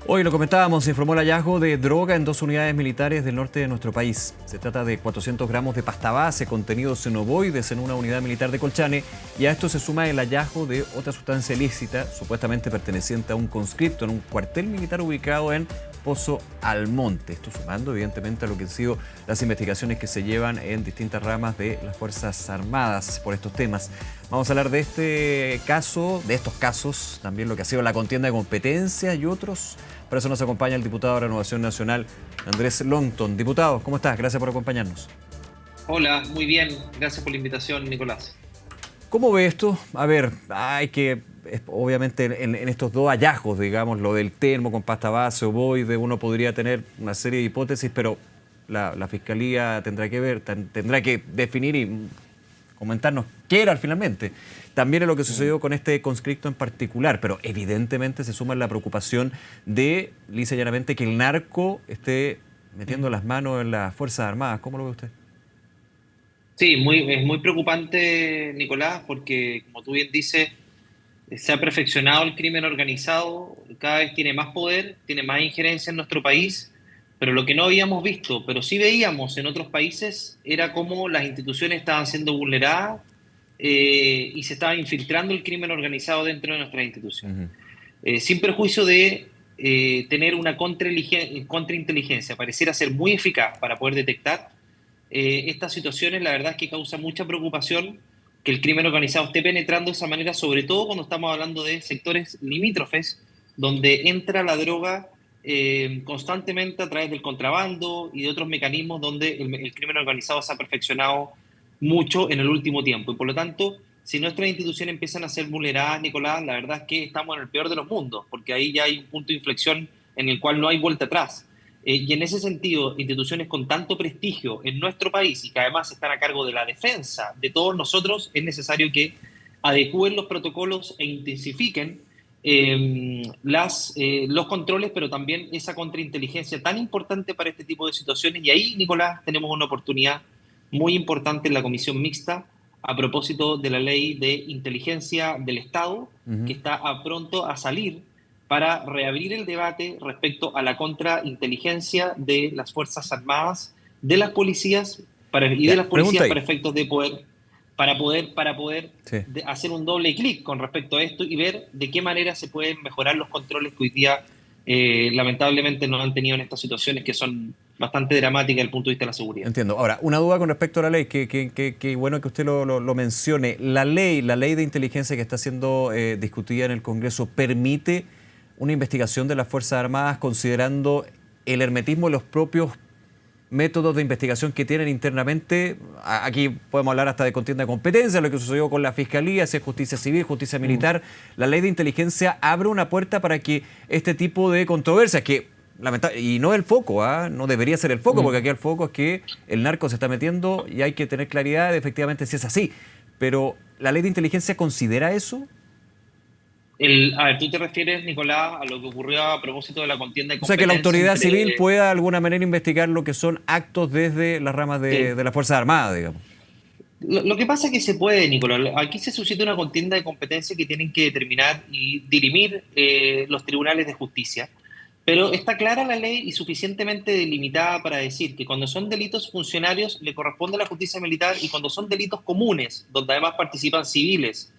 Hoy lo comentábamos, se informó el hallazgo de droga en 2 unidades militares del norte de nuestro país. Se trata de 400 gramos de pasta base contenidos en ovoides en una unidad militar de Colchane, y a esto se suma el hallazgo de otra sustancia ilícita, supuestamente perteneciente a un conscripto en un cuartel militar ubicado en Pozo Almonte. Esto sumando evidentemente a lo que han sido las investigaciones que se llevan en distintas ramas de las Fuerzas Armadas por estos temas. Vamos a hablar de este caso, de estos casos, también lo que ha sido la contienda de competencia y otros. Para eso nos acompaña el diputado de Renovación Nacional, Andrés Longton. Diputado, ¿cómo estás? Gracias por acompañarnos. Hola, muy bien. Gracias por la invitación, Nicolás. ¿Cómo ve esto? A ver, hay que, obviamente, en estos dos hallazgos, digamos, lo del termo con pasta base, ovoide, uno podría tener una serie de hipótesis, pero la Fiscalía tendrá que ver, tendrá que definir y comentarnos qué era finalmente. También es lo que sucedió con este conscripto en particular, pero evidentemente se suma la preocupación de, lisa y llanamente, que el narco esté metiendo las manos en las Fuerzas Armadas. ¿Cómo lo ve usted? Sí, es muy preocupante, Nicolás, porque como tú bien dices, se ha perfeccionado el crimen organizado, cada vez tiene más poder, tiene más injerencia en nuestro país, pero lo que no habíamos visto, pero sí veíamos en otros países, era cómo las instituciones estaban siendo vulneradas y se estaba infiltrando el crimen organizado dentro de nuestras instituciones. Sin perjuicio de tener una contrainteligencia, pareciera ser muy eficaz para poder detectar estas situaciones. La verdad es que causa mucha preocupación que el crimen organizado esté penetrando de esa manera, sobre todo cuando estamos hablando de sectores limítrofes, donde entra la droga constantemente a través del contrabando y de otros mecanismos donde el crimen organizado se ha perfeccionado mucho en el último tiempo. Y por lo tanto, si nuestras instituciones empiezan a ser vulneradas, Nicolás, la verdad es que estamos en el peor de los mundos, porque ahí ya hay un punto de inflexión en el cual no hay vuelta atrás. Y en ese sentido, instituciones con tanto prestigio en nuestro país y que además están a cargo de la defensa de todos nosotros, es necesario que adecúen los protocolos e intensifiquen los controles, pero también esa contrainteligencia tan importante para este tipo de situaciones. Y ahí, Nicolás, tenemos una oportunidad muy importante en la comisión mixta a propósito de la ley de inteligencia del Estado, que está pronto a salir para reabrir el debate respecto a la contrainteligencia de las Fuerzas Armadas, de las policías y de Ya, las pregunta policías ahí. para efectos de poder, para poder Sí. hacer un doble clic con respecto a esto y ver de qué manera se pueden mejorar los controles que hoy día lamentablemente no han tenido en estas situaciones que son bastante dramáticas desde el punto de vista de la seguridad. Entiendo. Ahora, una duda con respecto a la ley, que bueno que usted lo mencione. La ley de inteligencia que está siendo discutida en el Congreso, ¿permite una investigación de las Fuerzas Armadas considerando el hermetismo de los propios métodos de investigación que tienen internamente? Aquí podemos hablar hasta de contienda de competencia, lo que sucedió con la Fiscalía, si es justicia civil, justicia militar. La ley de inteligencia abre una puerta para que este tipo de controversias, que y no el foco, no debería ser el foco, porque aquí el foco es que el narco se está metiendo y hay que tener claridad de efectivamente si es así. Pero ¿la ley de inteligencia considera eso? A ver, tú te refieres, Nicolás, a lo que ocurrió a propósito de la contienda de O sea, que la competencia autoridad civil entre... pueda de alguna manera investigar lo que son actos desde las ramas Sí. de las Fuerzas Armadas, digamos. Lo que pasa es que se puede, Nicolás. Aquí se suscita una contienda de competencia que tienen que determinar y dirimir los tribunales de justicia. Pero está clara la ley y suficientemente delimitada para decir que cuando son delitos funcionarios le corresponde a la justicia militar, y cuando son delitos comunes, donde además participan civiles,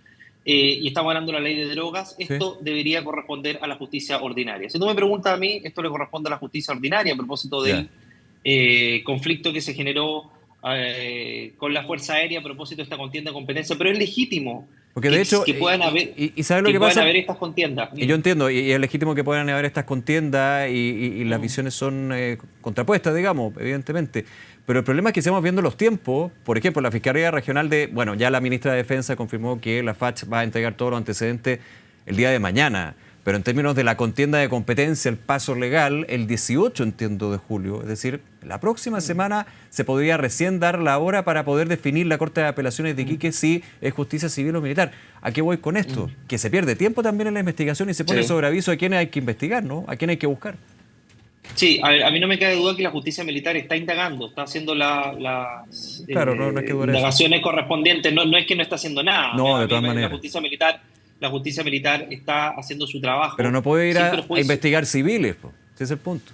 y estamos hablando de la ley de drogas, Sí. esto debería corresponder a la justicia ordinaria. Si tú me preguntas a mí, esto le corresponde a la justicia ordinaria a propósito Ya. del conflicto que se generó con la Fuerza Aérea a propósito de esta contienda de competencia, pero es legítimo Porque de hecho, que puedan haber, y ¿sabes lo que pasa? estas contiendas. Y yo entiendo, y es legítimo que puedan haber estas contiendas y las visiones son contrapuestas, digamos, evidentemente. Pero el problema es que estamos viendo los tiempos. Por ejemplo, la Fiscalía Regional bueno, ya la ministra de Defensa confirmó que la FACH va a entregar todos los antecedentes el día de mañana. Pero en términos de la contienda de competencia, el paso legal, el 18, entiendo, de julio. Es decir, la próxima semana se podría recién dar la hora para poder definir la Corte de Apelaciones de Iquique si es justicia civil o militar. ¿A qué voy con esto? Que se pierde tiempo también en la investigación y se pone Sí. sobre aviso a quién hay que investigar, ¿no? A quién hay que buscar. Sí, a ver, a mí no me cabe duda que la justicia militar está indagando, está haciendo las Claro, no es que dure eso. indagaciones correspondientes, no es que no está haciendo nada. No, A de mí todas maneras. la la justicia militar está haciendo su trabajo. Pero no puede ir sin a investigar civiles, po. Ese es el punto.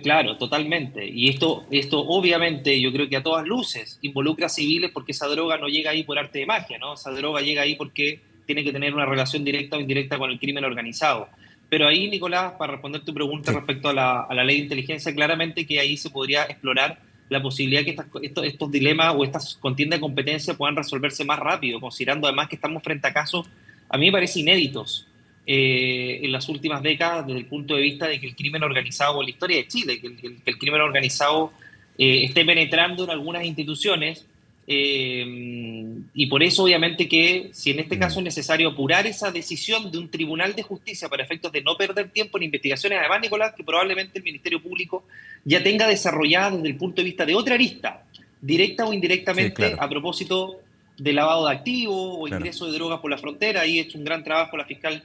Claro, totalmente. Y esto obviamente yo creo que a todas luces involucra a civiles porque esa droga no llega ahí por arte de magia, ¿no? Esa droga llega ahí porque tiene que tener una relación directa o indirecta con el crimen organizado. Pero ahí, Nicolás, para responder tu pregunta Sí. respecto a la ley de inteligencia, claramente que ahí se podría explorar la posibilidad que estos dilemas o estas contiendas de competencia puedan resolverse más rápido, considerando además que estamos frente a casos, a mí me parece inéditos en las últimas décadas desde el punto de vista de que el crimen organizado, en la historia de Chile, que el crimen organizado esté penetrando en algunas instituciones y por eso obviamente que si en este caso es necesario apurar esa decisión de un tribunal de justicia para efectos de no perder tiempo en investigaciones, además Nicolás, que probablemente el Ministerio Público ya tenga desarrollada desde el punto de vista de otra arista, directa o indirectamente, Sí, claro. a propósito de lavado de activos o Claro. ingreso de drogas por la frontera. Ahí ha hecho un gran trabajo la fiscal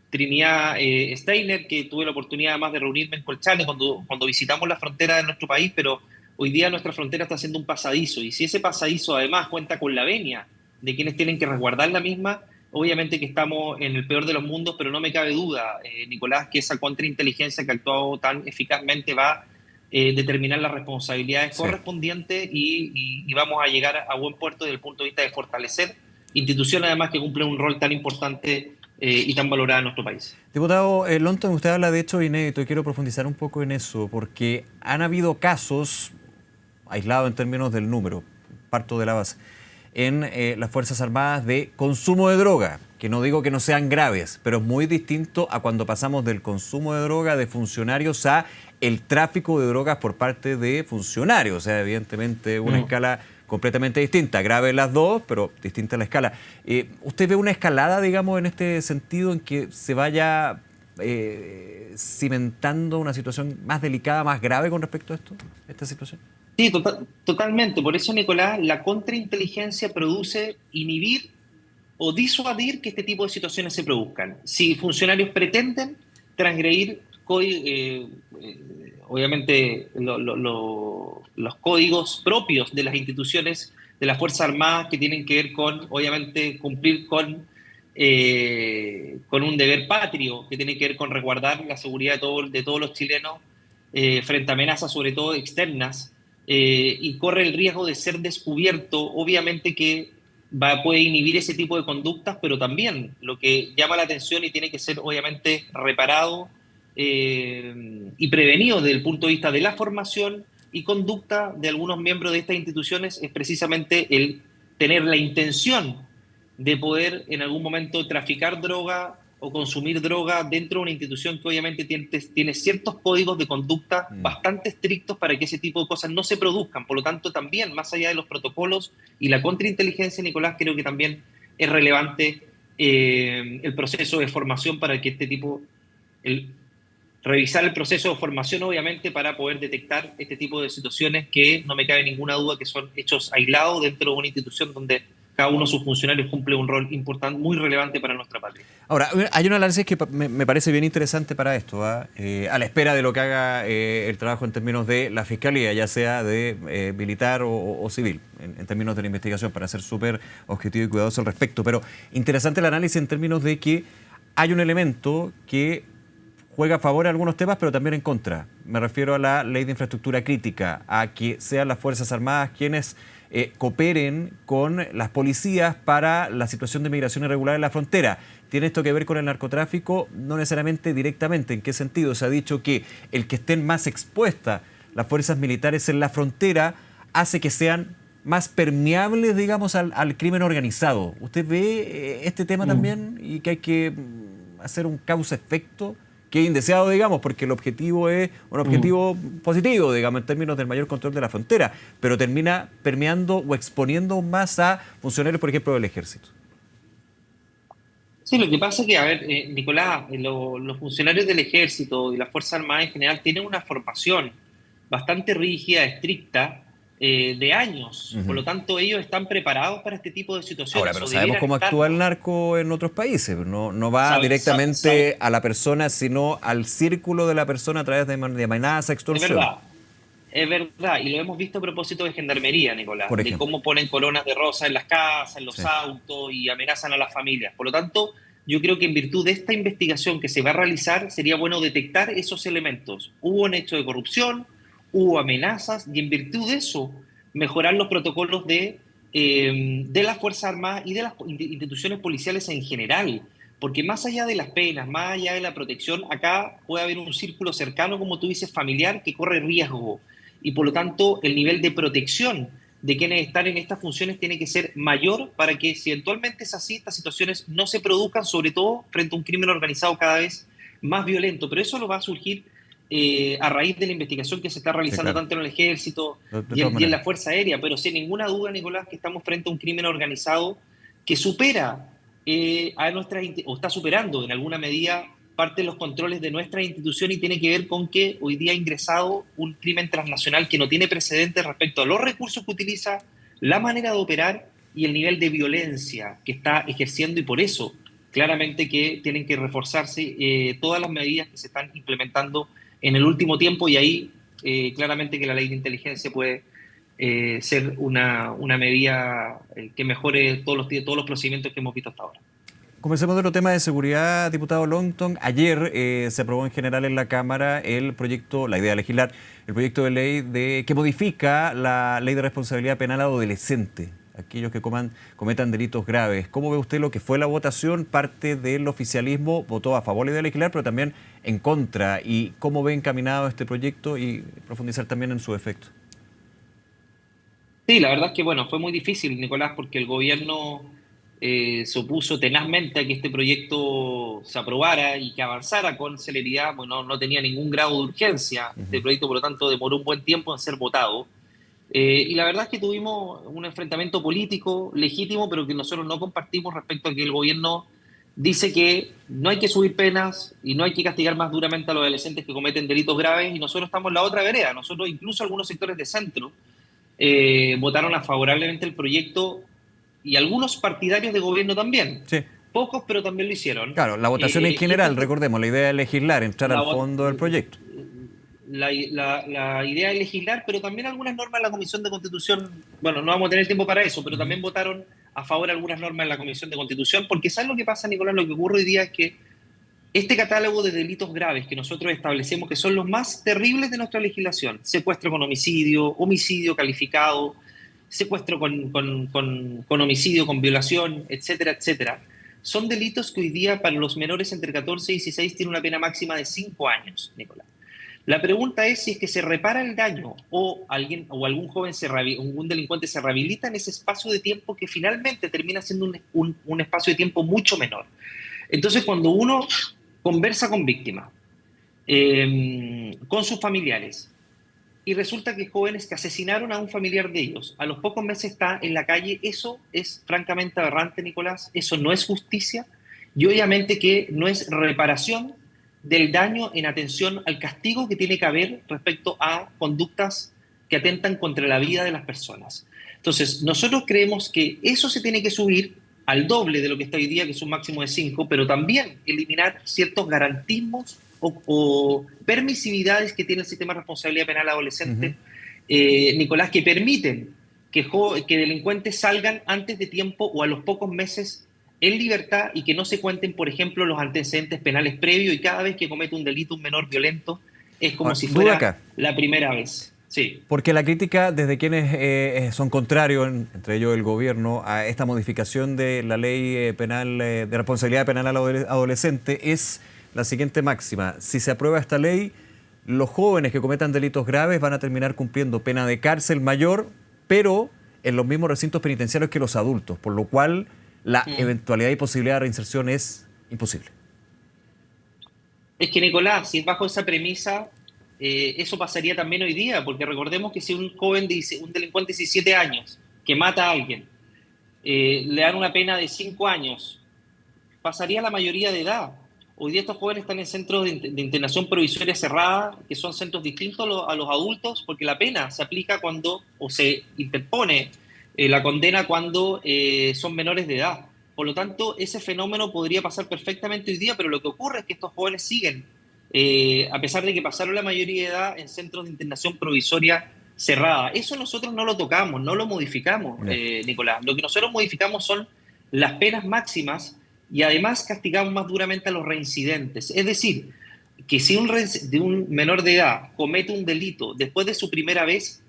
Trinidad Steiner, que tuve la oportunidad además de reunirme en Colchane cuando visitamos la frontera de nuestro país, pero hoy día nuestra frontera está siendo un pasadizo, y si ese pasadizo además cuenta con la venia de quienes tienen que resguardar la misma, obviamente que estamos en el peor de los mundos, pero no me cabe duda, Nicolás, que esa contrainteligencia que ha actuado tan eficazmente va a determinar las responsabilidades correspondientes y vamos a llegar a buen puerto desde el punto de vista de fortalecer instituciones además que cumplen un rol tan importante y tan valorada en nuestro país. Diputado Lonton, usted habla de hecho inédito y quiero profundizar un poco en eso, porque han habido casos, aislados en términos del número, parto de la base, en las Fuerzas Armadas de consumo de droga, que no digo que no sean graves, pero es muy distinto a cuando pasamos del consumo de droga de funcionarios a el tráfico de drogas por parte de funcionarios. O sea, evidentemente una escala completamente distinta, grave las dos, pero distinta la escala. ¿Usted ve una escalada, digamos, en este sentido, en que se vaya cimentando una situación más delicada, más grave con respecto a esta situación? Sí, totalmente. Por eso, Nicolás, la contrainteligencia produce inhibir o disuadir que este tipo de situaciones se produzcan. Si funcionarios pretenden transgredir obviamente los códigos propios de las instituciones de las Fuerzas Armadas que tienen que ver con, obviamente, cumplir con un deber patrio, que tiene que ver con resguardar la seguridad de todos los chilenos frente a amenazas, sobre todo externas, y corre el riesgo de ser descubierto, obviamente que puede inhibir ese tipo de conductas, pero también lo que llama la atención y tiene que ser obviamente reparado y prevenido desde el punto de vista de la formación y conducta de algunos miembros de estas instituciones es precisamente el tener la intención de poder en algún momento traficar droga o consumir droga dentro de una institución que obviamente tiene ciertos códigos de conducta bastante estrictos para que ese tipo de cosas no se produzcan. Por lo tanto, también, más allá de los protocolos y la contrainteligencia, Nicolás, creo que también es relevante el proceso de formación para que revisar el proceso de formación, obviamente, para poder detectar este tipo de situaciones que no me cabe ninguna duda que son hechos aislados dentro de una institución donde cada uno de sus funcionarios cumple un rol importante, muy relevante para nuestra patria. Ahora, hay un análisis que me parece bien interesante para esto, a la espera de lo que haga el trabajo en términos de la Fiscalía, ya sea de militar o civil, en términos de la investigación, para ser súper objetivo y cuidadoso al respecto. Pero interesante el análisis en términos de que hay un elemento que juega a favor de algunos temas, pero también en contra. Me refiero a la ley de infraestructura crítica, a que sean las Fuerzas Armadas quienes cooperen con las policías para la situación de migración irregular en la frontera. ¿Tiene esto que ver con el narcotráfico? No necesariamente directamente. ¿En qué sentido? Se ha dicho que el que estén más expuestas las fuerzas militares en la frontera hace que sean más permeables, digamos, al crimen organizado. ¿Usted ve este tema también y que hay que hacer un causa-efecto? Que es indeseado, digamos, porque el objetivo es un objetivo positivo, digamos, en términos del mayor control de la frontera, pero termina permeando o exponiendo más a funcionarios, por ejemplo, del ejército. Sí, lo que pasa es que, a ver, Nicolás, los funcionarios del ejército y las Fuerzas Armadas en general tienen una formación bastante rígida, estricta, de años. Por lo tanto, ellos están preparados para este tipo de situaciones. Ahora, pero sabemos cómo actúa el narco en otros países. No va directamente a la persona, sino al círculo de la persona a través de amenaza, extorsión. Es verdad, y lo hemos visto a propósito de gendarmería, Nicolás, Por de ejemplo, cómo ponen coronas de rosa en las casas, en los autos y amenazan a las familias. Por lo tanto, yo creo que en virtud de esta investigación que se va a realizar, sería bueno detectar esos elementos. Hubo un hecho de corrupción, hubo amenazas, y en virtud de eso, mejorar los protocolos de las Fuerzas Armadas y de las instituciones policiales en general. Porque más allá de las penas, más allá de la protección, acá puede haber un círculo cercano, como tú dices, familiar, que corre riesgo. Y por lo tanto, el nivel de protección de quienes están en estas funciones tiene que ser mayor para que, si eventualmente es así, estas situaciones no se produzcan, sobre todo frente a un crimen organizado cada vez más violento. Pero eso lo va a surgir a raíz de la investigación que se está Sí, realizando claro. tanto en el Ejército De y todas en la maneras. Fuerza Aérea. Pero sin ninguna duda, Nicolás, que estamos frente a un crimen organizado que supera a nuestras, o está superando en alguna medida parte de los controles de nuestra institución, y tiene que ver con que hoy día ha ingresado un crimen transnacional que no tiene precedentes respecto a los recursos que utiliza, la manera de operar y el nivel de violencia que está ejerciendo, y por eso claramente que tienen que reforzarse todas las medidas que se están implementando en el último tiempo, y ahí claramente que la ley de inteligencia puede ser una medida que mejore todos los procedimientos que hemos visto hasta ahora. Comencemos de otro tema de seguridad, diputado Longton. Ayer se aprobó en general en la Cámara el proyecto, la idea de legislar, el proyecto de ley que modifica la ley de responsabilidad penal adolescente, aquellos que cometan delitos graves. ¿Cómo ve usted lo que fue la votación? Parte del oficialismo votó a favor de la idea de legislar, pero también en contra. ¿Y cómo ve encaminado este proyecto y profundizar también en su efecto? Sí, la verdad es que bueno, fue muy difícil, Nicolás, porque el gobierno se opuso tenazmente a que este proyecto se aprobara y que avanzara con celeridad. Bueno, no tenía ningún grado de urgencia. Este Ujú. proyecto, por lo tanto, demoró un buen tiempo en ser votado. Y la verdad es que tuvimos un enfrentamiento político legítimo, pero que nosotros no compartimos respecto a que el gobierno dice que no hay que subir penas y no hay que castigar más duramente a los adolescentes que cometen delitos graves, y nosotros estamos en la otra vereda. Nosotros, incluso algunos sectores de centro, votaron a favorablemente el proyecto, y algunos partidarios de gobierno también. Sí, Pocos, pero también lo hicieron. claro, la votación en Y general, recordemos, la idea de legislar, entrar la, al fondo del proyecto. la idea de legislar, pero también algunas normas en la Comisión de Constitución. Bueno, no vamos a tener tiempo para eso, pero Ujú. también votaron a favor algunas normas en la Comisión de Constitución, porque ¿sabes lo que pasa, Nicolás? Lo que ocurre hoy día es que este catálogo de delitos graves que nosotros establecemos, que son los más terribles de nuestra legislación: secuestro con homicidio, homicidio calificado, secuestro con homicidio, con violación, etcétera, etcétera, son delitos que hoy día para los menores entre 14 y 16 tienen una pena máxima de 5 años, Nicolás. La pregunta es si es que se repara el daño, o alguien o algún joven, un delincuente se rehabilita en ese espacio de tiempo que finalmente termina siendo un espacio de tiempo mucho menor. Entonces, cuando uno conversa con víctimas, con sus familiares, y resulta que jóvenes que asesinaron a un familiar de ellos, a los pocos meses está en la calle, eso es francamente aberrante, Nicolás. Eso no es justicia, y obviamente que no es reparación del daño en atención al castigo que tiene que haber respecto a conductas que atentan contra la vida de las personas. Entonces, nosotros creemos que eso se tiene que subir al doble de lo que está hoy día, que es un máximo de 5, pero también eliminar ciertos garantismos o permisividades que tiene el sistema de responsabilidad penal Ujú. adolescente, Nicolás, que permiten que delincuentes salgan antes de tiempo o a los pocos meses en libertad, y que no se cuenten, por ejemplo, los antecedentes penales previos, y cada vez que comete un delito, un menor violento, es como Ahora, si duda fuera acá. la primera vez. Sí. Porque la crítica desde quienes son contrarios, entre ellos el gobierno, a esta modificación de la ley penal de responsabilidad penal al adolescente es la siguiente máxima. Si se aprueba esta ley, los jóvenes que cometan delitos graves van a terminar cumpliendo pena de cárcel mayor, pero en los mismos recintos penitenciarios que los adultos, por lo cual la Mm. eventualidad y posibilidad de reinserción es imposible. Es que, Nicolás, si es bajo esa premisa, eso pasaría también hoy día, porque recordemos que si un joven, un delincuente de 17 años que mata a alguien, le dan una pena de 5 años, pasaría la mayoría de edad. Hoy día estos jóvenes están en centros de internación provisoria cerrada, que son centros distintos a los adultos, porque la pena se aplica cuando, o se interpone la condena cuando son menores de edad. Por lo tanto, ese fenómeno podría pasar perfectamente hoy día, pero lo que ocurre es que estos jóvenes siguen, a pesar de que pasaron la mayoría de edad, en centros de internación provisoria cerrada. Eso nosotros no lo tocamos, no lo modificamos, Ya. Nicolás. Lo que nosotros modificamos son las penas máximas y además castigamos más duramente a los reincidentes. Es decir, que si un menor de edad comete un delito después de su primera vez,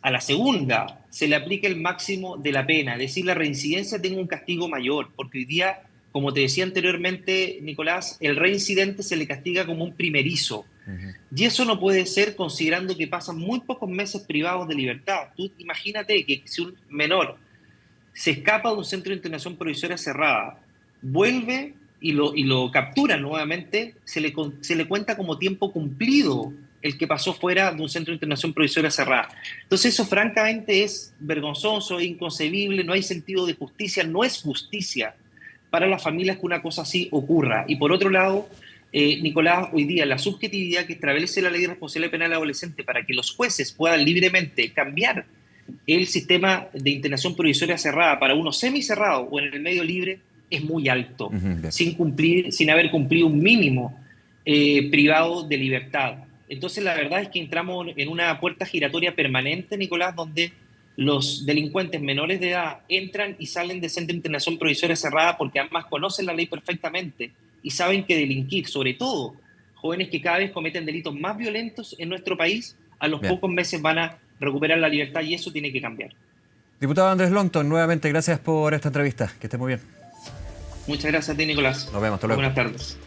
a la segunda se le aplica el máximo de la pena, es decir, la reincidencia tenga un castigo mayor, porque hoy día, como te decía anteriormente, Nicolás, el reincidente se le castiga como un primerizo. Y eso no puede ser considerando que pasan muy pocos meses privados de libertad. Tú imagínate que si un menor se escapa de un centro de internación provisoria cerrada, vuelve y lo captura nuevamente, se le cuenta como tiempo cumplido el que pasó fuera de un centro de internación provisoria cerrada. Entonces eso francamente es vergonzoso, inconcebible, no hay sentido de justicia, no es justicia para las familias que una cosa así ocurra. Y por otro lado, Nicolás, hoy día la subjetividad que establece la Ley de Responsabilidad Penal Adolescente para que los jueces puedan libremente cambiar el sistema de internación provisoria cerrada para uno semicerrado o en el medio libre es muy alto, sin haber cumplido un mínimo privado de libertad. Entonces la verdad es que entramos en una puerta giratoria permanente, Nicolás, donde los delincuentes menores de edad entran y salen de centro de internación provisoria cerrada porque además conocen la ley perfectamente y saben que delinquir, sobre todo jóvenes que cada vez cometen delitos más violentos en nuestro país, a los pocos meses van a recuperar la libertad y eso tiene que cambiar. Diputado Andrés Longton, nuevamente gracias por esta entrevista. Que esté muy bien. Muchas gracias a ti, Nicolás. Nos vemos, hasta luego. Buenas tardes.